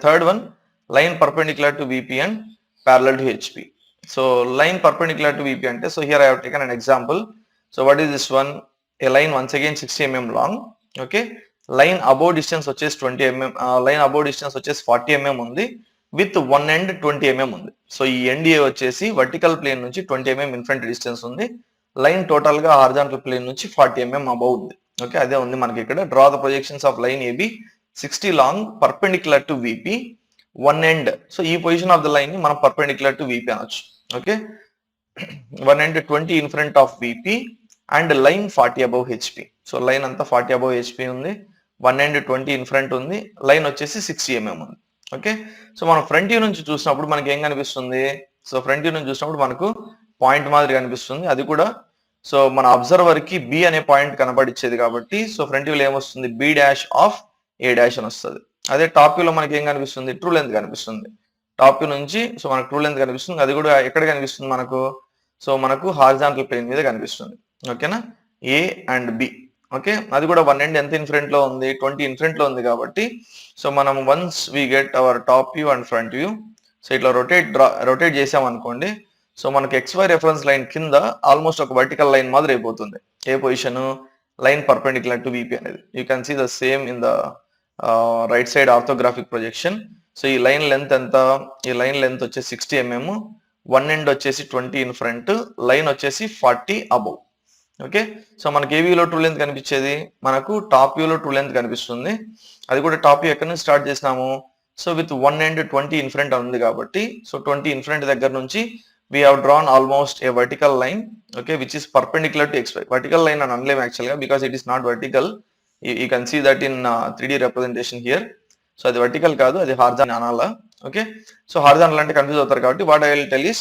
third one, line perpendicular to VP and parallel to HP. So line perpendicular to VP ante, so here I have taken an example. So what is this one? A line once again 60 mm long. Okay, line above distance వచ్చేసి 20 mm, line above distance వచ్చేసి 40 mm ఉంది, with one end 20 mm ఉంది. So ఈ end ఏ వచ్చేసి vertical plane నుంచి 20 mm in front distance ఉంది, line total గా horizontal plane నుంచి 40 mm అబౌవ్ ఉంది. ఓకే, అదే ఉంది మనకి ఇక్కడ. Draw the projections of line AB 60 long perpendicular to VP, one end. So ఈ పొజిషన్ ఆఫ్ ద లైన్ ని మనం పర్పెండిక్యులర్ టు విపి అనొచ్చు. Okay, one end 20 in front of VP and line 40 above HP. So line అంతా 40 above HP ఉంది, one end 20 in front ఉంది, line వచ్చేసి 60 mm ఉంది. Okay, so మనం ఫ్రంట్ వ్యూ నుంచి చూసినప్పుడు మనకి ఏం కనిపిస్తుంది? సో ఫ్రంట్ వ్యూ నుంచి చూసినప్పుడు మనకు పాయింట్ మాదిరి కనిపిస్తుంది, అది కూడా సో మన అబ్జర్వర్ కి బి అనే పాయింట్ కనబడిచ్చేది కాబట్టి, సో ఫ్రంట్ వ్యూలో ఏమొస్తుంది? B dash of A dash అని వస్తుంది. అదే టాప్ వ్యూలో మనకి ఏం కనిపిస్తుంది? ట్రూ లెంత్ కనిపిస్తుంది. టాప్ వ్యూ నుంచి సో మనకు ట్రూ లెంత్ కనిపిస్తుంది, అది కూడా ఎక్కడ కనిపిస్తుంది మనకు? సో మనకు హారిజాంటల్ ప్లేన్ మీద కనిపిస్తుంది. ఓకేనా, ఏ అండ్ బి. ఓకే, అది కూడా వన్ ఎండ్ ఎంత ఇన్ ఫ్రంట్ లో ఉంది? 20 ఇన్ ఫ్రంట్ లో ఉంది కాబట్టి, సో మనం once we get our top view and front view, so ఇట్లా రొటేట్ చేసాం అనుకోండి, సో మనకి XY రెఫరెన్స్ లైన్ కింద ఆల్మోస్ట్ ఒక వర్టికల్ లైన్ మాదిరి అయిపోతుంది. ఏ position? Line perpendicular to VP అనేది. You can see the same in the right side orthographic projection. So ఈ లైన్ లెంత్ ఎంత? ఈ లైన్ లెంత్ వచ్చేసి 60 mm, వన్ ఎండ్ వచ్చేసి 20 ఇన్ ఫ్రంట్, లైన్ వచ్చేసి 40 అబౌవ్. ఓకే, సో మనకి ఏ వ్యూలో ట్రూ లెంత్ కనిపించేది? మనకు టాప్ వ్యూలో ట్రూ లెంత్ కనిపిస్తుంది. అది కూడా టాప్ వ్యూ ఎక్కడి నుంచి స్టార్ట్ చేసినాము? So with one end 20 in front ఉంది కాబట్టి, సో 20 ఇన్ ఫ్రంట్ దగ్గర నుంచి we have drawn almost a vertical line, okay, which is perpendicular to XY. Vertical line and unlame actually, because it is not vertical. You can see that in 3D representation here. So అది vertical కాదు, అది horizontal అనాలా. Okay, so horizontal అంటే confuse అవుతారు కాబట్టి what I will tell is,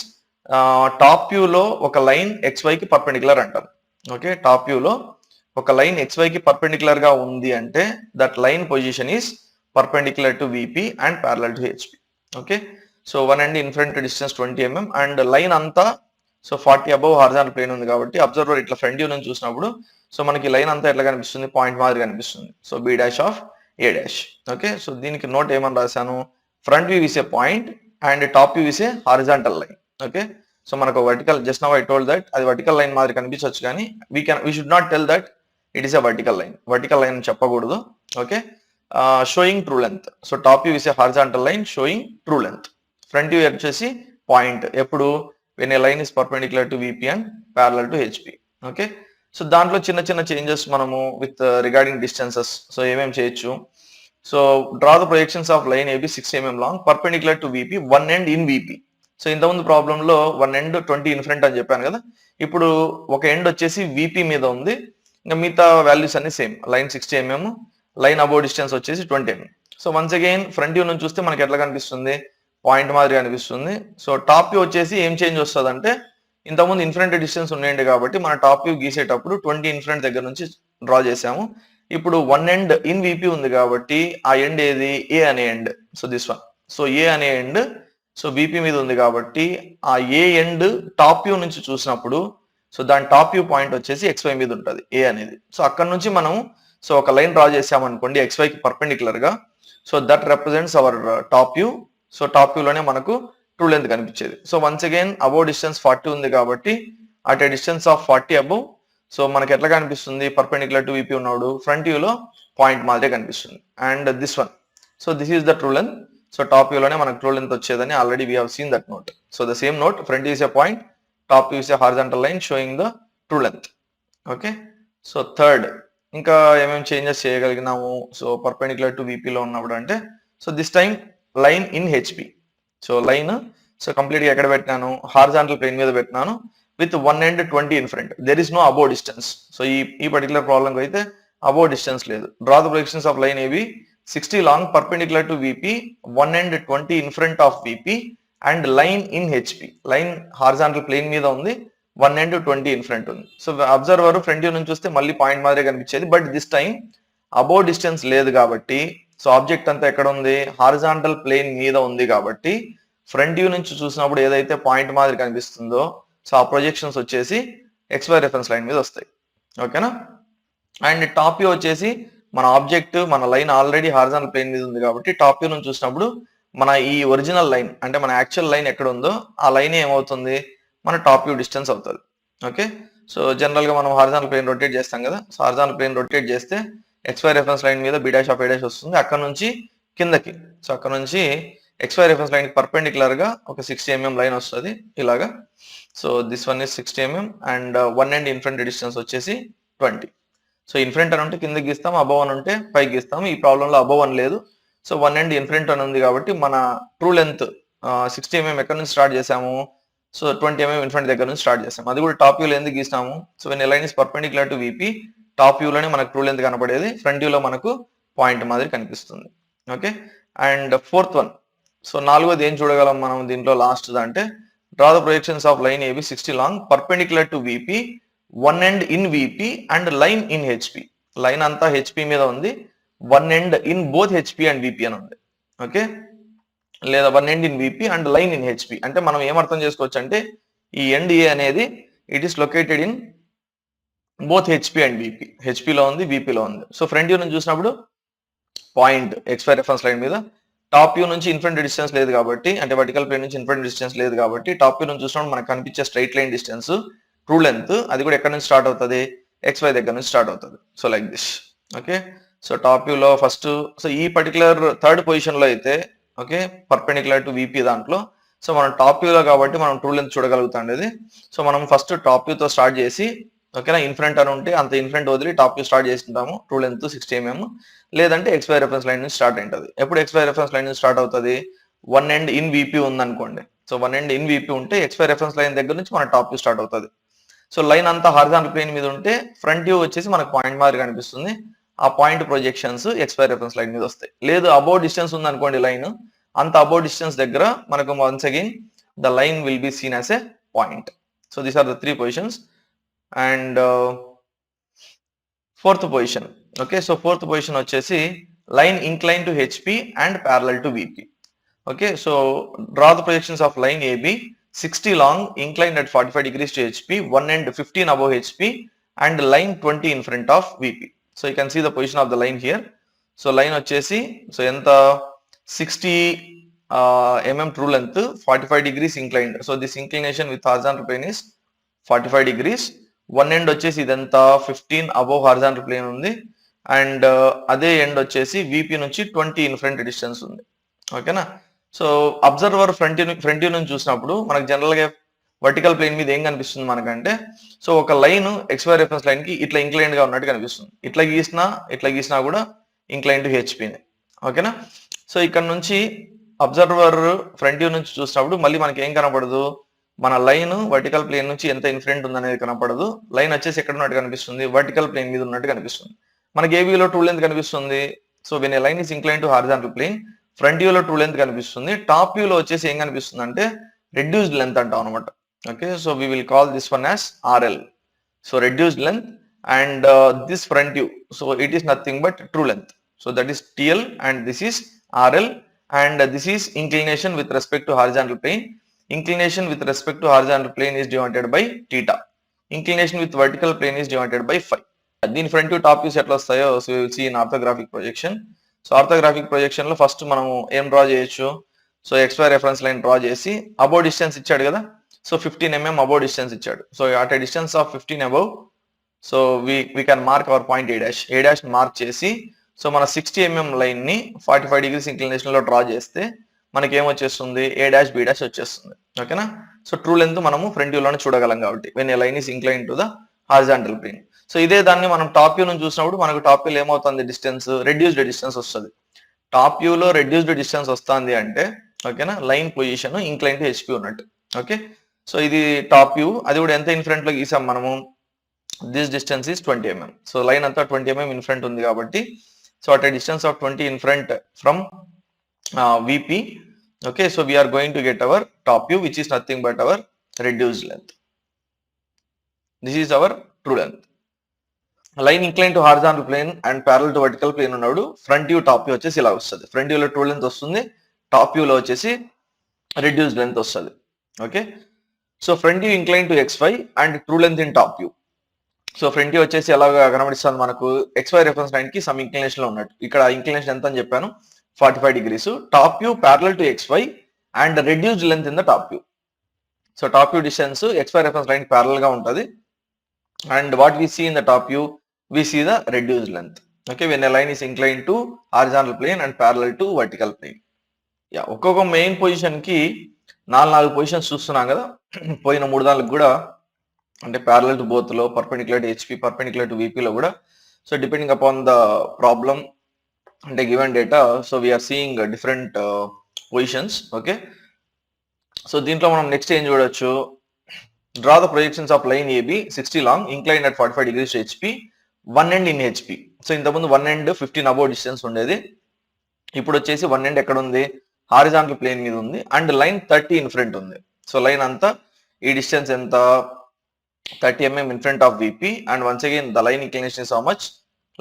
top view లో ఒక line XY కి పర్పెండిక్యులర్ అంటాం. ఓకే, టాప్ వ్యూ లో ఒక లైన్ XY కి పర్పెండిక్యులర్ గా ఉంది అంటే that line position is perpendicular to VP and parallel to HP. Okay, so one and in front distance 20 mm and line అంతా సో 40 అబౌవ్ హారిజాంటల్ ప్లేన్ ఉంది కాబట్టి, observer ఇట్లా ఫ్రంట్ వ్యూ నుంచి చూసినప్పుడు సో మనకి లైన్ అంతా ఎట్లా కనిపిస్తుంది? పాయింట్ మాదిరి కనిపిస్తుంది. So B dash of A dash. Okay, so దీనికి నోట్ ఏమని రాశాను? Front view is a point and top view is a horizontal line. Okay, so మనకు vertical, just now I told that అది వర్టికల్ లైన్ మాదిరి కనిపించవచ్చు, కానీ we should not tell that it is a vertical line. Vertical line చెప్పకూడదు. Okay, showing true length. So top view is a horizontal line showing true length. Front view వచ్చేసి point ఎప్పుడు? When a line is perpendicular to VP and parallel to HP. Okay, so దాంట్లో చిన్న చిన్న changes మనము with regarding distances so ఏమేమి చేయొచ్చు? So draw the projections of line AB 60 mm long perpendicular to VP, one end in VP. So ఇంతకుముందు problem లో one end 20 in front అని చెప్పాను కదా, ఇప్పుడు ఒక ఎండ్ వచ్చేసి విపి మీద ఉంది, ఇంకా మిగతా వాల్యూస్ అన్ని same. Line 60 mm, line above distance వచ్చేసి 20 mm. So once again front view నుంచి చూస్తే మనకి ఎట్లా కనిపిస్తుంది? పాయింట్ మాదిరి అనిపిస్తుంది. సో టాప్ వ్యూ వచ్చేసి ఏం చేంజ్ వస్తుంది అంటే, ఇంతకుముందు ఇన్ఫ్రంట్ డిస్టెన్స్ ఉండండి కాబట్టి మన టాప్ వ్యూ గీసేటప్పుడు 20 ఇన్ఫ్రంట్ దగ్గర నుంచి డ్రా చేసాము. ఇప్పుడు వన్ ఎండ్ ఇన్ విపి ఉంది కాబట్టి ఆ ఎండ్ ఏది? ఏ అనే end. So this one. So A అనే ఎండ్ సో విపి మీద ఉంది కాబట్టి ఆ ఏ ఎండ్ టాప్ వ్యూ నుంచి చూసినప్పుడు సో దాని టాప్ వ్యూ పాయింట్ వచ్చేసి XY మీద ఉంటుంది, ఏ అనేది. సో అక్కడ నుంచి మనం సో ఒక లైన్ డ్రా చేసామనుకోండి XY కి పర్పెండిక్యులర్ గా, so that represents our top view. So top వ్యూలోనే మనకు ట్రూ లెంత్ కనిపించేది. So once again above distance 40 ఉంది కాబట్టి at a distance of 40 above so మనకి ఎట్లా కనిపిస్తుంది? పర్పెండిక్యులర్ టు విపి ఉన్నాడు, ఫ్రంట్ వ్యూలో పాయింట్ మాదిరే కనిపిస్తుంది. And this one, so this is the true length. So top వ్యూలోనే మనకు ట్రూ లెంత్ వచ్చేదని already we have seen that note. So the same note, front is a point, top view is a horizontal line showing the true length. Okay, so third ఇంకా ఏమేమి changes చేయగలిగినాము so perpendicular to విపిలో ఉన్నప్పుడు అంటే, so this time line in HP. So line so complete గా ఎక్కడ పెట్టినాను? Horizontal plane మీద పెట్టినాను with one end 20 in front. There is no above distance. So ఈ పర్టికులర్ ప్రాబ్లం అయితే అబౌవ్ డిస్టెన్స్ లేదు. Draw the projections of line AB 60 long perpendicular to VP, one end 20 in front of VP and line in HP. Line horizontal plane మీద ఉంది, one end 20 in front ఉంది. So observer front view నుంచి చూస్తే మళ్ళీ point మాదిరే కనిపించేది, but this time above distance లేదు కాబట్టి సో ఆబ్జెక్ట్ అంతా ఎక్కడ ఉంది? హారిజాంటల్ ప్లేన్ మీద ఉంది కాబట్టి ఫ్రంట్ వ్యూ నుంచి చూసినప్పుడు ఏదైతే పాయింట్ మాదిరి కనిపిస్తుందో సో ఆ ప్రొజెక్షన్స్ వచ్చేసి XY రెఫరెన్స్ లైన్ మీద వస్తాయి. ఓకేనా, అండ్ టాప్ వ్యూ వచ్చేసి మన ఆబ్జెక్ట్ మన లైన్ ఆల్రెడీ హారిజాంటల్ ప్లేన్ మీద ఉంది కాబట్టి టాప్ వ్యూ నుంచి చూసినప్పుడు మన ఈ ఒరిజినల్ లైన్ అంటే మన యాక్చువల్ లైన్ ఎక్కడ ఉందో ఆ లైన్ ఏమవుతుంది, మన టాప్ వ్యూ డిస్టెన్స్ అవుతుంది. ఓకే, సో జనరల్ గా మనం హారిజాంటల్ ప్లేన్ రొటేట్ చేస్తాం కదా, సో హారిజాంటల్ ప్లేన్ రొటేట్ చేస్తే XY రెఫరెన్స్ లైన్ మీద B' ఆఫ్ A' వస్తుంది, అక్కడ నుంచి కిందకి. సో అక్కడ నుంచి XY రెఫరెన్స్ లైన్ పర్పెండిక్యులర్ గా ఒక 60 mm లైన్ వస్తుంది ఇలాగా. So this one is 60 mm and one end in front distance వచ్చేసి 20. సో ఇన్ఫ్రంట్ అని ఉంటే కిందకి గీస్తాం, అబవ్ అని ఉంటే పైకి గీస్తాం. ఈ ప్రాబ్లంలో అబవ్ అని లేదు, సో వన్ ఎండ్ ఇన్ఫ్రంట్ అని ఉంది కాబట్టి మన ట్రూ లెంత్ 60 mm ఎక్కడ నుంచి స్టార్ట్ చేసాము, సో 20 mm ఇన్ఫ్రంట్ దగ్గర నుంచి స్టార్ట్ చేసాము. అది కూడా టాప్ వ్యూలో ఎందుకు గీస్తాము, so when line is perpendicular to VP top వ్యూలోనే మనకు ట్రూ లెంత్ కనపడేది, ఫ్రంట్ వ్యూలో మనకు పాయింట్ మాదిరి కనిపిస్తుంది. Okay, and fourth one, so నాలుగోది ఏం చూడగలం మనం దీంట్లో లాస్ట్ అంటే draw the projections of line AB 60 long perpendicular to VP one end in VP and line in HP. Line అంతా HP మీద ఉంది, one end in both HP and VP అని ఉంది. ఓకే, లేదా one end in VP and line in HP అంటే మనం ఏమర్థం చేసుకోవచ్చు అంటే ఈ ఎండ్ A అనేది it is located in both HP and VP, HP లో ఉంది, VP లో ఉంది. సో ఫ్రంట్ వ్యూ నుంచి చూసినప్పుడు పాయింట్ XY రెఫరెన్స్ లైన్ మీద, టాప్ వ్యూ నుంచి ఇన్ఫ్రంట్ డిస్టెన్స్ లేదు కాబట్టి, అంటే వర్టికల్ ప్లేన్ నుంచి ఇన్ఫ్రంట్ డిస్టెన్స్ లేదు కాబట్టి టాప్ వ్యూ నుంచి చూసినప్పుడు మనకు కనిపించే straight line distance true length అది కూడా ఎక్కడ నుంచి స్టార్ట్ అవుతుంది, XY దగ్గర నుంచి స్టార్ట్ అవుతుంది. So like this. Okay, so top వ్యూలో ఫస్ట్, సో ఈ పర్టికులర్ థర్డ్ పొజిషన్ లో అయితే ఓకే పర్పెండిక్యులర్ టు VP దాంట్లో, సో మనం టాప్ వ్యూలో కాబట్టి మనం ట్రూ లెంత్ చూడగలుగుతాం ఇది. సో మనం ఫస్ట్ టాప్ వ్యూతో స్టార్ట్ చేసి ఓకేనా, ఇన్ఫ్రంట్ అని ఉంటే అంత ఇన్ఫ్రంట్ వదిలి టాప్ వ్యూ స్టార్ట్ చేసుకుంటాము, ట్రూ లెంత్ 60 mm, లేదంటే XY రెఫరెన్స్ లైన్ నుంచి స్టార్ట్ అయింటది. ఎప్పుడు XY రెఫరెన్స్ లైన్ నుంచి స్టార్ట్ అవుతుంది, వన్ ఎండ్ ఇన్ VP ఉందనుకోండి, so one end in VP ఉంటే XY రెఫరెన్స్ లైన్ దగ్గర నుంచి మన టాప్ వ్యూ స్టార్ట్ అవుతుంది. సో లైన్ అంతా హారిజాంటల్ ప్లేన్ మీద ఉంటే ఫ్రంట్ వ్యూ వచ్చేసి మనకు పాయింట్ మాదిరి కనిపిస్తుంది, ఆ point projections XY reference line మీద వస్తాయి. లేదు అబౌవ్ డిస్టెన్స్ ఉంది అనుకోండి లైన్, అంత అబౌవ్ డిస్టెన్స్ దగ్గర మనకు once again the line will be seen as a point. So these are the three positions and fourth position. Okay, so fourth position వచ్చేసి line incline to HP and parallel to VP. Okay, so draw the projections of line AB 60 long inclined at 45 degrees to HP, one end 15 above HP and line 20 in front of VP. So you can see the position of the line here. So line వచ్చేసి so ఎంత 60 mm true length, 45 degrees inclined. So this inclination with horizontal plane is 45 degrees. One end వచ్చేసి ఇదంతా 15 above horizontal plane ఉంది and అదే end వచ్చేసి VP నుంచి 20 in front distance ఉంది. ఓకేనా, సో అబ్జర్వర్ ఫ్రంట్ వ్యూ నుంచి చూసినప్పుడు మనకు జనరల్ గా వర్టికల్ ప్లేన్ మీద ఏం కనిపిస్తుంది మనకంటే, సో ఒక లైన్ XY రెఫరెన్స్ లైన్ కి ఇట్లా ఇంక్లైన్డ్ గా ఉన్నట్టు కనిపిస్తుంది, ఇట్లా గీసినా కూడా ఇంక్లైన్ టు HPనే. ఓకేనా, సో ఇక్కడ నుంచి అబ్జర్వర్ ఫ్రంట్ వ్యూ నుంచి చూసినప్పుడు మళ్ళీ మనకి ఏం కనపడదు, మన లైన్ వర్టికల్ ప్లేన్ నుంచి ఎంత ఇన్ఫ్రంట్ ఉందనేది కనపడదు, లైన్ వచ్చేసి ఎక్కడ ఉన్నట్టు కనిపిస్తుంది, వర్టికల్ ప్లేన్ మీద ఉన్నట్టు కనిపిస్తుంది. మనకి ఏబీలో ట్రూ లెంత్ కనిపిస్తుంది. So when a line is incline to horizontal plane front వ్యూలో ట్రూ లెంత్ కనిపిస్తుంది, టాప్ వ్యూలో వచ్చేసి ఏం కనిపిస్తుంది అంటే రెడ్యూస్డ్ లెంత్ అంటాం అనమాట. Okay, so we will call this one as RL. So reduced length and this front view, so it is nothing but true length. So that is TL and this is RL and this is inclination with respect to horizontal plane. Inclination with respect to horizontal plane is divided by theta. Inclination with vertical plane is divided by phi. దీని front to top views ఎట్లా వస్తాయో so you will see in orthographic projection. So orthographic projection లో first మనం ఏం draw చేయొచ్చు, so XY reference line draw చేసి above distance ఇచ్చాడు కదా, సో 15 mm అబౌవ్ డిస్టెన్స్ ఇచ్చాడు. So at a distance of 15 above, so we can mark our point A' mark చేసి, so మన 60 mm లైన్ ని 45 degrees ఇంక్లినేషన్ లో draw చేస్తే మనకి ఏమొచ్చేస్తుంది, A' B' వచ్చేస్తుంది. ఓకేనా, సో ట్రూ లెంత్ మనము ఫ్రంట్ వ్యూలోనే చూడగలం కాబట్టి when a line is incline to the horizontal plane. So ఇదే దాన్ని మనం టాప్ వ్యూ నుంచి చూసినప్పుడు మనకు టాప్ వ్యూలో ఏమవుతుంది, డిస్టెన్స్ రెడ్యూస్డ్ డిస్టెన్స్ వస్తుంది. టాప్ వ్యూలో రెడ్యూస్డ్ డిస్టెన్స్ వస్తుంది అంటే ఓకేనా, line position incline to HP ఉన్నట్టు. ఓకే, సో ఇది టాప్ వ్యూ, అది కూడా ఎంత ఇన్ఫ్రంట్ లో గీసాం మనము, this distance is 20 mm. So line అంతా 20 mm ఇన్ఫ్రంట్ ఉంది కాబట్టి, so at a distance of 20 in front from VP. Okay, so we are going to get our top view which is nothing but our reduced length. This is our true length. Line inclined to horizontal plane and parallel to vertical plane ఉన్నప్పుడు front view top view వచ్చేసి ఇలా వస్తుంది. Front వ్యూలో true length వస్తుంది, top వ్యూలో వచ్చేసి reduced length వస్తుంది. Okay, so front view incline to XY and true length in top view. So front view వచ్చేసి ఎలాగా కనబడిస్తుంది మనకు, XY రెఫరెన్స్ లైన్ కి సమ్ ఇంక్లినేషన్ లో ఉన్నట్టు. ఇక్కడ ఇంక్లినేషన్ ఎంత అని చెప్పాను, 45 degrees, top view parallel to XY and reduced length in the top view. So top view distance XY reference line parallel గా ఉంటుంది, and what we see in the top view, we see the reduced length. Okay, when a line is inclined to horizontal plane and parallel to vertical plane. Yeah, ఒక్కొక్క main position కి నాలుగు positions చూస్తున్నాం కదా. పోయిన 3 దానికి కూడా అంటే parallel to both లో, perpendicular to HP, perpendicular to VP లో కూడా. So depending upon the problem అంటే given data, so we are seeing different positions. Okay, so దీంట్లో మనం నెక్స్ట్ ఏం చూడొచ్చు, draw the projections of line AB 60 long incline at 45 degrees to HP, one end in HP. So ఇంతకుముందు one end 15 above distance ఉండేది, ఇప్పుడు వచ్చేసి one end ఎక్కడ ఉంది, హారిజాంటల్ ప్లేన్ మీద ఉంది, అండ్ లైన్ 30 ఇన్ ఫ్రంట్ ఉంది. సో లైన్ అంతా ఈ డిస్టెన్స్ ఎంత, 30 mm in front of VP, and once again the line inclination is how much,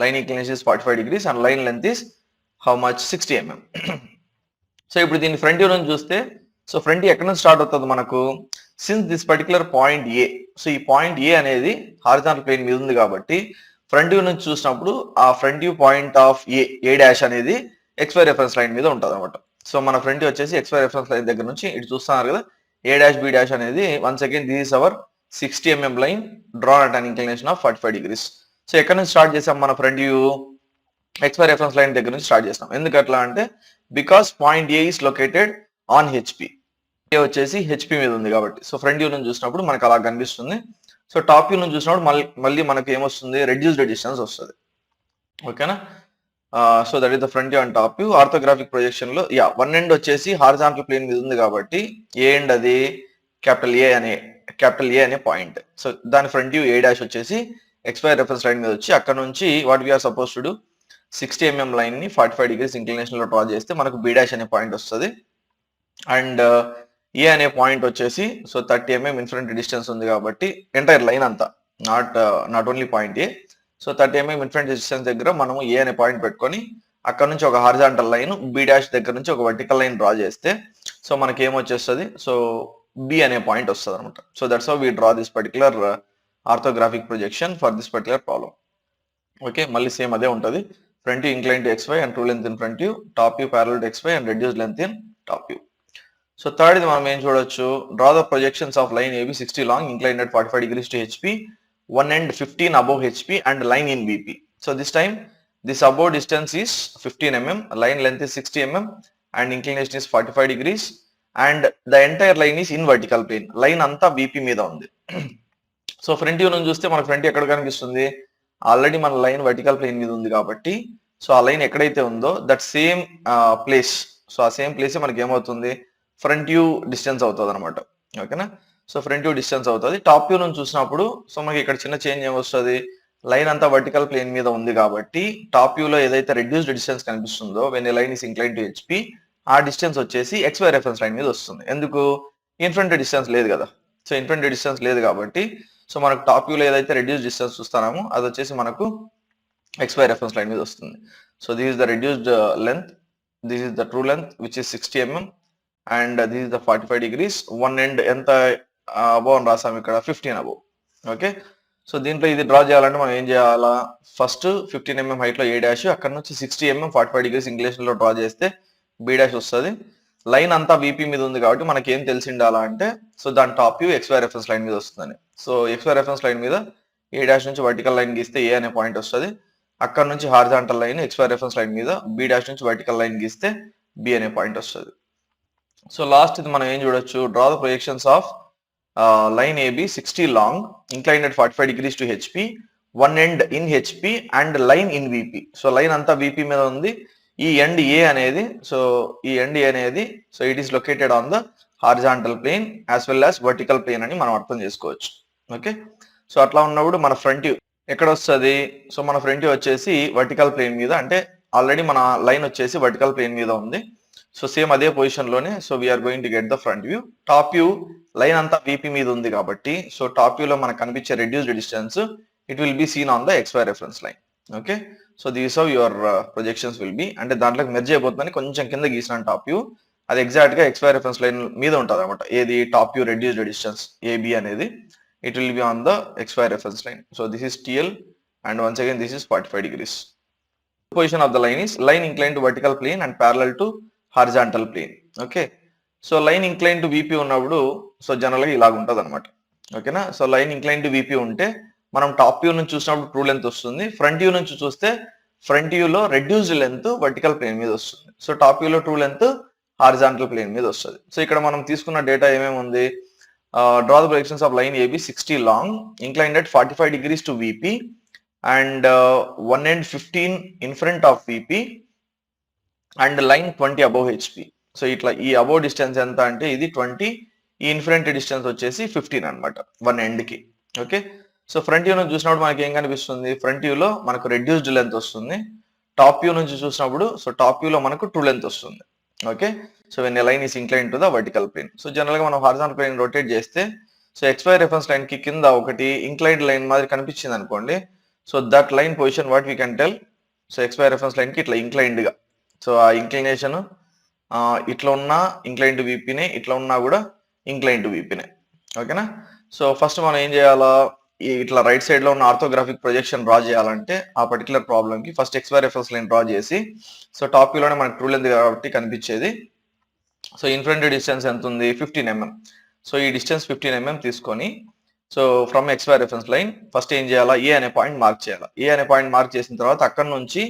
line inclination is 45 degrees and line length is how much, 60 mm. So ఇప్పుడు దీన్ని front view నుంచి చూస్తే, so front ఎక్కడ నుంచి start అవుతుంది మనకు, since this particular point A, so ఈ point ఏ అనేది హారిజాంటల్ ప్లేన్ మీద ఉంది కాబట్టి ఫ్రంట్ వ్యూ నుంచి చూసినప్పుడు ఆ front view point of A dash అనేది XY రెఫరెన్స్ లైన్ మీద ఉంటుంది అనమాట. సో మన ఫ్రంట్ వ్యూ వచ్చేసి XY రెఫరెన్స్ లైన్ దగ్గర నుంచి ఇటు చూస్తున్నారు కదా, ఏ డాష్ బి డాష్ అనేది once again this is our 60 mm line drawn at an inclination of 45 degrees. So ఎక్కడ నుంచి స్టార్ట్ చేసాం మన front view, XY reference line దగ్గర నుంచి స్టార్ట్ చేస్తాం. ఎందుకు అట్లా అంటే, because point A is located on HP, A వచ్చేసి హెచ్పి మీద ఉంది కాబట్టి. సో ఫ్రంట్ వ్యూ నుంచి చూసినప్పుడు మనకు అలా కనిపిస్తుంది. సో టాప్ వ్యూ నుంచి చూసినప్పుడు మళ్ళీ మనకి ఏమొస్తుంది, రెడ్యూస్డ్ డిస్టెన్స్ వస్తుంది. ఓకేనా, so that is the front view and top view. Orthographic projection లో వన్ ఎండ్ వచ్చేసి హారిజాంటల్ ప్లేన్ మీద ఉంది కాబట్టి ఏ ఎండ్ అది క్యాపిటల్ ఏ అనే పాయింట్. సో దాని ఫ్రంట్ వ్యూ ఏ డాష్ వచ్చేసి XY రెఫరెన్స్ లైన్ మీద వచ్చి అక్కడ నుంచి what we're supposed to do, 60 mm line ని 45 degrees ఇంక్లినేషన్ లో డ్రా చేస్తే మనకు బి డాష్ అనే పాయింట్ వస్తుంది. అండ్ ఏ అనే పాయింట్ వచ్చేసి so 30 mm in front distance ఉంది కాబట్టి ఎంటైర్ లైన్ అంతా, not only point A. So 30 mm in front distance దగ్గర మనం ఏ అనే పాయింట్ పెట్టుకొని అక్కడ నుంచి ఒక హారిజాంటల్ లైన్ బి డాష్ దగ్గర నుంచి ఒక వర్టికల్ లైన్ డ్రా చేస్తే సో మనకి ఏమొచ్చేస్తుంది, సో బి అనే పాయింట్ వస్తుంది అనమాట. So that's how we draw this particular orthographic projection for this particular problem. Okay, మళ్ళీ సేమ్ అదే ఉంటుంది, front view incline to XY and true length in front view, top view parallel to XY and reduce length in top view. So third ఇది మనం ఏం చూడొచ్చు, draw the projections of line AB 60 long incline at 45 degrees to HP, one end 15 above HP and line in VP. So this time this above distance is 15 mm, line length is 60 mm and inclination is 45 degrees and the entire line is in vertical plane. Line అంతా VP మీద ఉంది. So front view నుంచి చూస్తే మన front ఎక్కడ కనిపిస్తుంది, already మన line vertical plane మీద ఉంది కాబట్టి సో ఆ లైన్ ఎక్కడైతే ఉందో దట్ సేమ్ ప్లేస్, సో ఆ సేమ్ ప్లేస్ మనకి ఏమవుతుంది, ఫ్రంట్ వ్యూ డిస్టెన్స్ అవుతుంది అనమాట. ఓకేనా, సో ఫ్రంట్ వ్యూ డిస్టెన్స్ అవుతుంది. టాప్ వ్యూ నుంచి చూసినప్పుడు సో మనకి ఇక్కడ చిన్న చేంజ్ ఏమొస్తుంది, లైన్ అంతా వర్టికల్ ప్లేన్ మీద ఉంది కాబట్టి టాప్ వ్యూ లో ఏదైతే రెడ్యూస్డ్ డిస్టెన్స్ కనిపిస్తుందో when a line is incline to HP, ఆ డిస్టెన్స్ వచ్చేసి XY రెఫరెన్స్ లైన్ మీద వస్తుంది. ఎందుకు, ఇన్ఫ్రంట్ డిస్టెన్స్ లేదు కదా. సో ఇన్ఫ్రంట్ డిస్టెన్స్ లేదు కాబట్టి సో మనకు టాప్ వ్యూ లో ఏదైతే రెడ్యూస్డ్ డిస్టెన్స్ చూస్తామో అది వచ్చేసి మనకు XY రెఫరెన్స్ లైన్ మీద వస్తుంది. So this is the reduced length, this is the true length which is 60 mm and this is the 45 degrees. One end ఎంత అబౌవ్ అని రాసాము ఇక్కడ, 15 అబౌవ్. ఓకే, సో దీంట్లో ఇది డ్రా చేయాలంటే మనం ఏం చేయాలా, ఫస్ట్ 15 mm హైట్ లో ఏ డాష్, అక్కడ నుంచి 60 mm 45 degrees ఇంక్లినేషన్ లో డ్రా చేస్తే బి డాష్ వస్తుంది. లైన్ అంతా VP మీద ఉంది కాబట్టి మనకి ఏం తెలిసి ఉండాలా అంటే, సో దాని top view XY reference line మీద వస్తుందని. సో XY రెఫరెన్స్ లైన్ మీద ఏ డాష్ నుంచి వర్టికల్ లైన్ గీస్తే ఏ అనే పాయింట్ వస్తుంది, అక్కడ నుంచి horizontal line XY reference line మీద బి డాష్ నుంచి వర్టికల్ లైన్ గీస్తే బి అనే పాయింట్ వస్తుంది. సో లాస్ట్ ఇది మనం ఏం చూడొచ్చు, draw the projections of line AB 60 long incline at 45 degrees to HP, one end in HP and line in VP. So line అంతా VP మీద ఉంది, ఈ ఎండ్ ఏ అనేది, సో ఈ ఎండ్ ఏ అనేది so it is located on the horizontal plane as well as vertical plane అని మనం అర్థం చేసుకోవచ్చు. ఓకే, సో అట్లా ఉన్నప్పుడు మన ఫ్రంట్ వ్యూ ఎక్కడ వస్తుంది, సో మన ఫ్రంట్ వ్యూ వచ్చేసి వర్టికల్ ప్లేన్ మీద, అంటే ఆల్రెడీ మన లైన్ వచ్చేసి వర్టికల్ ప్లేన్ మీద ఉంది. సో సేమ్ అదే పొజిషన్ లోనే so we're going to get the front view. Top view line అంతా VP మీద ఉంది కాబట్టి సో టాప్ వ్యూ లో మనకు కనిపించే reduced distance it will be seen on the XY reference line. Okay, so these of your projections will be, అంటే దాంట్లోకి merge అయిపోతుందని కొంచెం కింద గీసిన టాప్ వ్యూ అది ఎగ్జాక్ట్ గా XY రెఫరెన్స్ లైన్ మీద ఉంటుంది అనమాట. ఏది, top view reduced distance AB అనేది it will be on the XY reference line. So this is TL and once again this is 45 degrees. Position of the line is line inclined to vertical plane and parallel to horizontal plane. Okay, so line incline to VP ఉన్నప్పుడు so జనరల్గా ఇలాగ ఉంటుంది అనమాట. ఓకేనా, so line incline to VP ఉంటే మనం top view నుంచి చూసినప్పుడు ట్రూ లెంత్ వస్తుంది, ఫ్రంట్ వ్యూ నుంచి చూస్తే ఫ్రంట్ వ్యూలో రెడ్యూస్డ్ లెంత్ వర్టికల్ ప్లేన్ మీద వస్తుంది. సో టాప్ వ్యూలో ట్రూ లెంత్ హారిజాంటల్ ప్లేన్ మీద వస్తుంది. సో ఇక్కడ మనం తీసుకున్న డేటా ఏమేమి ఉంది, draw the projections of line AB 60 long inclined at 45 degrees to VP and one end 15 in front of VP and line 20 above HP. So ఇట్లా ఈ అబోవ్ డిస్టెన్స్ ఎంత అంటే ఇది 20, ఈ ఇన్ఫరెంట్ డిస్టెన్స్ వచ్చేసి 15 అనమాట వన్ ఎండ్ కి. ఓకే, సో ఫ్రంట్ వ్యూ నుంచి చూసినప్పుడు మనకి ఏం కనిపిస్తుంది, ఫ్రంట్ వ్యూలో మనకు రెడ్యూస్డ్ లెంత్ వస్తుంది, టాప్ వ్యూ నుంచి చూసినప్పుడు సో టాప్ వ్యూలో మనకు ట్రూ లెంత్ వస్తుంది. Okay, so when a line is incline to the vertical plane. So general గా మనం హారిజాంటల్ ప్లేన్ రొటేట్ చేస్తే సో XY రెఫరెన్స్ లైన్ కి కింద ఒకటి ఇంక్లైన్డ్ లైన్ మాదిరి కనిపించింది అనుకోండి, so that line position what we can tell, so XY reference line కి ఇట్లా ఇంక్లైన్డ్ గా, సో ఆ ఇంక్లినేషన్ ఇట్లా ఉన్నా ఇంక్లైన్ టు VPనే, ఇట్లా ఉన్నా కూడా ఇంక్లైన్ టు VPనే. ఓకేనా, సో ఫస్ట్ మనం ఏం చేయాలా, ఇట్లా రైట్ సైడ్ లో ఉన్న ఆర్థోగ్రాఫిక్ ప్రొజెక్షన్ డ్రా చేయాలంటే ఆ పర్టికులర్ ప్రాబ్లమ్ కి first XY reference line draw చేసి, సో టాప్ వ్యూలోనే మనకు ట్రూ లెంత్ కాబట్టి కనిపించేది. సో ఇన్ఫ్రంట్ డిస్టెన్స్ ఎంత ఉంది, 15 mm. సో ఈ డిస్టెన్స్ 15 mm తీసుకొని so from XY reference line first ఏం చేయాలా, ఏ అనే పాయింట్ మార్క్ చేయాలి. ఏ అనే పాయింట్ మార్క్ చేసిన తర్వాత అక్కడ నుంచి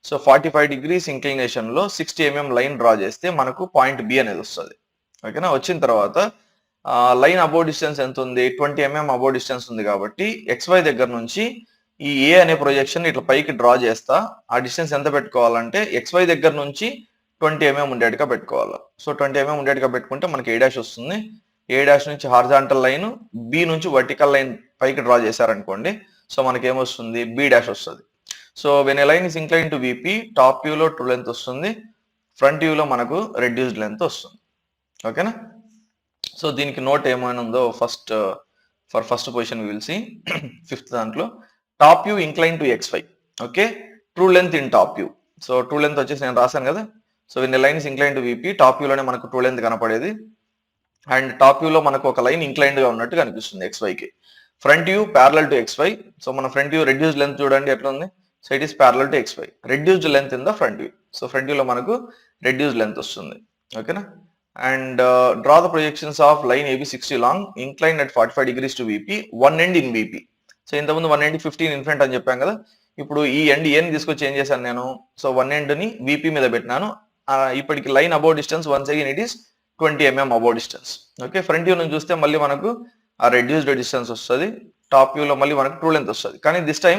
సో 45 degrees ఇంక్లినేషన్ లో 60 mm లైన్ డ్రా చేస్తే మనకు పాయింట్ B అనేది వస్తుంది. ఓకేనా, వచ్చిన తర్వాత లైన్ అబోవ్ డిస్టెన్స్ ఎంత ఉంది, 20 mm అబోవ్ డిస్టెన్స్ ఉంది కాబట్టి XY దగ్గర నుంచి ఈ ఏ అనే ప్రొజెక్షన్ ఇట్లా పైకి డ్రా చేస్తా. ఆ డిస్టెన్స్ ఎంత పెట్టుకోవాలంటే XY దగ్గర నుంచి 20 mm ఉండేట్టుగా పెట్టుకోవాలి. సో 20 mm ఉండేట్టుగా పెట్టుకుంటే మనకి A' వస్తుంది. A' నుంచి హారిజాంటల్ లైన్, B నుంచి వర్టికల్ లైన్ పైకి డ్రా చేశారనుకోండి, సో మనకి ఏమొస్తుంది, B' వస్తుంది. So when a line is incline to VP, top వ్యూలో ట్రూ లెంత్ వస్తుంది, ఫ్రంట్ వ్యూలో మనకు రెడ్యూస్డ్ లెంత్ వస్తుంది. ఓకేనా, సో దీనికి నోట్ ఏమైనా ఉందో first first position will see fifth దాంట్లో top view incline to XY. Okay, true length in top view. So true length వచ్చేసి నేను రాశాను కదా, so when a line is incline to VP, top వ్యూలోనే మనకు ట్రూ లెంత్ కనపడేది and top వ్యూలో మనకు ఒక లైన్ ఇంక్లైన్డ్ గా ఉన్నట్టు కనిపిస్తుంది XY కి. Front view parallel to XY. So మన ఫ్రంట్ వ్యూ రెడ్యూస్డ్ లెంత్ చూడండి ఎట్లా ఉంది, so it is parallel to XY, reduced length in the front view. So front వ్యూలో మనకు రెడ్యూస్డ్ లెంత్ వస్తుంది. ఓకేనా, and draw the projections of line AB 60 long incline at 45 degrees to VP, one end in VP. So ఇంతకుముందు one end 15 in front అని చెప్పాం కదా, ఇప్పుడు ఈ ఎండ్ ఏని తీసుకొచ్చి ఏం చేశాను నేను, సో వన్ ఎండ్ ని VP మీద పెట్టినాను. ఇప్పటికి line above distance once again it is 20 mm above distance. Okay, front view నుంచి చూస్తే మళ్ళీ మనకు ఆ రెడ్యూస్డ్ డిస్టెన్స్ వస్తుంది, టాప్ వ్యూలో మళ్ళీ మనకు ట్రూ లెంత్ వస్తుంది. కానీ దిస్ టైం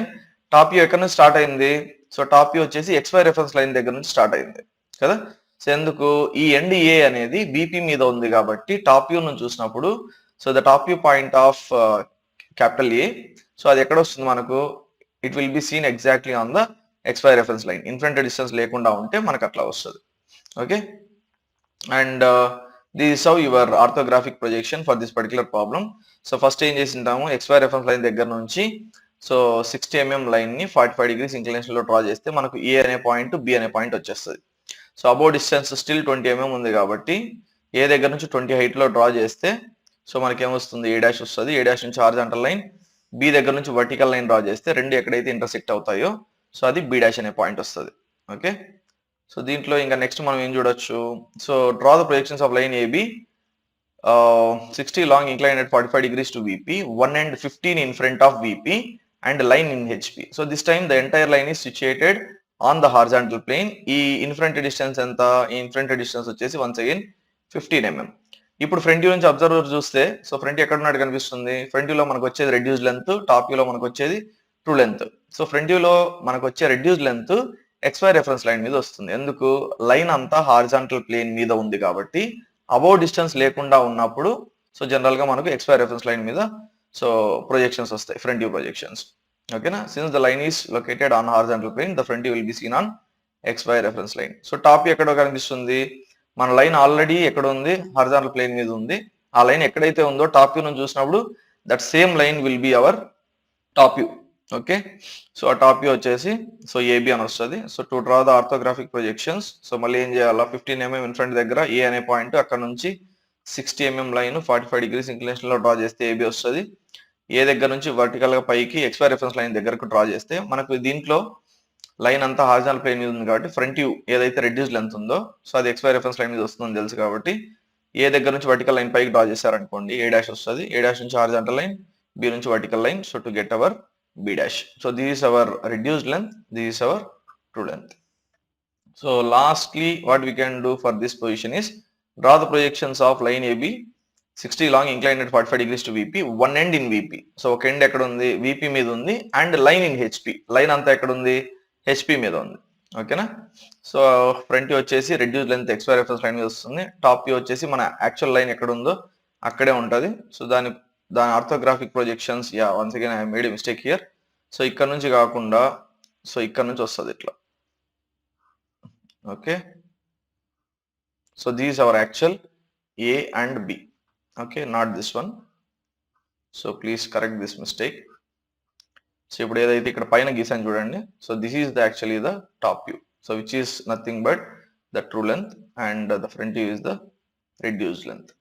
టాప్ వ్యూ ఎక్కడ నుంచి స్టార్ట్ అయింది, సో టాప్ వ్యూ వచ్చేసి XY రెఫరెన్స్ లైన్ దగ్గర నుంచి స్టార్ట్ అయింది కదా. సో ఎందుకు, ఈ ఎండ్ A అనేది VP మీద ఉంది కాబట్టి టాప్ వ్యూ నుంచి చూసినప్పుడు so the top view point of capital A, so అది ఎక్కడ వస్తుంది మనకు, it will be scene exactly on the XY reference line. In front distance లేకుండా ఉంటే మనకు అట్లా వస్తుంది. Okay, and this is how your orthographic projection for this particular problem. So first ఏం చేసింటాము, XY రెఫరెన్స్ లైన్ దగ్గర నుంచి సో 60 mm లైన్ ని 45 degrees inclination లో డ్రా చేస్తే మనకు A అనే పాయింట్, B అనే పాయింట్ వచ్చేస్తుంది. So above distance still 20 mm ఉంది కాబట్టి A దగ్గర నుంచి 20 హైట్ లో డ్రా చేస్తే సో మనకి ఏమొస్తుంది, A' వస్తుంది. A' నుంచి హారిజాంటల్ లైన్, B దగ్గర నుంచి వర్టికల్ లైన్ డ్రా చేస్తే రెండు ఎక్కడైతే ఇంటర్సెక్ట్ అవుతాయో సో అది B' అనే పాయింట్ వస్తుంది. ఓకే, సో దీంట్లో ఇంకా నెక్స్ట్ మనం ఏం చూడొచ్చు, so draw the projections of line AB 60 long incline at 45 degrees to VP, one end 15 in front of VP and line in HP. So this time the entire line is situated on the horizontal plane. ఈ in front distance ఎంత, ఈ in front distance వచ్చేసి once again 15 mm. ఇప్పుడు front view నుంచి observer చూస్తే so front ఎక్కడ ఉన్నట్టు కనిపిస్తుంది, ఫ్రంట్ వ్యూలో మనకు వచ్చేది రెడ్యూస్డ్ లెంత్, టాప్ వ్యూలో మనకు వచ్చేది ట్రూ లెంత్. సో ఫ్రంట్ వ్యూలో మనకు వచ్చే reduced length XY reference line మీద వస్తుంది. ఎందుకు, లైన్ అంతా హారిజాంటల్ ప్లేన్ మీద ఉంది కాబట్టి అబౌవ్ డిస్టెన్స్ లేకుండా ఉన్నప్పుడు సో జనరల్ గా మనకు XY రెఫరెన్స్ లైన్ మీద సో ప్రొజెక్షన్స్ వస్తాయి, ఫ్రంట్ వ్యూ ప్రొజెక్షన్స్. ఓకేనా, since the line is located on horizontal plane, the front view will be seen on XY reference line. So top ఎక్కడో కనిపిస్తుంది, మన లైన్ ఆల్రెడీ ఎక్కడ ఉంది, హారిజాంటల్ ప్లేన్ మీద ఉంది. ఆ లైన్ ఎక్కడైతే ఉందో టాప్ వ్యూ నుంచి చూసినప్పుడు that same line will be our top view. Okay, so ఆ టాప్ వ్యూ వచ్చేసి సో AB అని వస్తుంది. So to draw the orthographic projections so మళ్ళీ ఏం చేయాలా, 15 mm ఇన్ ఫ్రంట్ దగ్గర A అనే పాయింట్, అక్కడ నుంచి 60 mm లైన్ 45 degrees ఇంక్లినేషన్ లో డ్రా చేస్తే AB వస్తుంది. A దగ్గర నుంచి వర్టికల్ గా పైకి XY రెఫరెన్స్ లైన్ దగ్గరకు డ్రా చేస్తే మనకు దీంట్లో లైన్ అంతా హారిజానల్ ప్లేన్ మీద ఉంది కాబట్టి ఫ్రంట్ వ్యూ ఏదైతే రెడ్యూస్ లెంత్ ఉందో సో అది XY రెఫరెన్స్ లైన్ మీద వస్తుందని తెలుసు కాబట్టి ఏ దగ్గర నుంచి వర్టికల్ లైన్ పైకి డ్రా చేశారనుకోండి A డాష్ వస్తుంది, A డాష్ నుంచి హారిజాంటల్ లైన్, B నుంచి vertical line, so to get our B dash. So this is our reduced length, this is our true length. So lastly what we can do for this position is draw the projections of line AB 60 long inclined at 45 degrees to VP, one end in VP. So ఒక end ఎక్కడ ఉంది, VP మీద ఉంది, and line in HP. Line అంతా ఎక్కడ ఉంది, HP మీద ఉంది. ఓకేనా? సో ఫ్రంట్ వ్యూ వచ్చేసి reduce length XY reference line మీద వస్తుంది, టాప్ వ్యూ వచ్చేసి మన యాక్చువల్ లైన్ ఎక్కడ ఉందో అక్కడే ఉంటుంది. సో దాని orthographic projections, yeah once again I made a mistake here. So ఇక్కడ నుంచి కాకుండా సో ఇక్కడ నుంచి వస్తుంది ఇట్లా. Okay, so these hour actual A and B. Okay, not this one. So please correct this mistake. So ఇప్పుడు ఏదైతే ఇక్కడ పైన గీసాను చూడండి, so this is the actually the top view, so which is nothing but the true length and the front view is the reduced length.